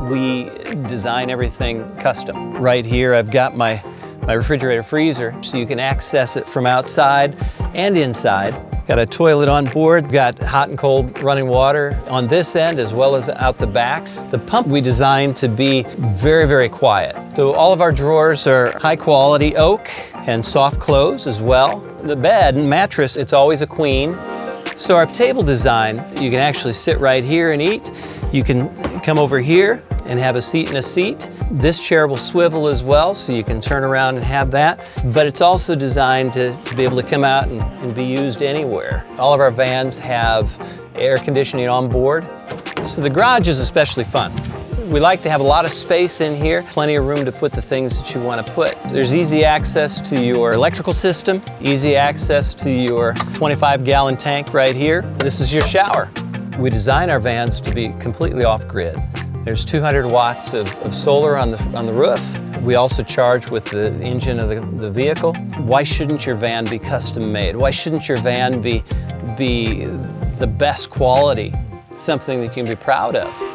We design everything custom. Right here I've got my refrigerator freezer, so you can access it from outside and inside. Got a toilet on board, got hot and cold running water on this end as well as out the back. The pump we designed to be very, very quiet. So all of our drawers are high quality oak and soft close as well. The bed and mattress, it's always a queen. So our table design, you can actually sit right here and eat. You can come over here and have a seat and a seat. This chair will swivel as well, so you can turn around and have that. But it's also designed to be able to come out and be used anywhere. All of our vans have air conditioning on board. So the garage is especially fun. We like to have a lot of space in here, plenty of room to put the things that you want to put. There's easy access to your electrical system, easy access to your 25-gallon tank right here. This is your shower. We design our vans to be completely off-grid. There's 200 watts of solar on the roof. We also charge with the engine of the vehicle. Why shouldn't your van be custom made? Why shouldn't your van be the best quality, something that you can be proud of?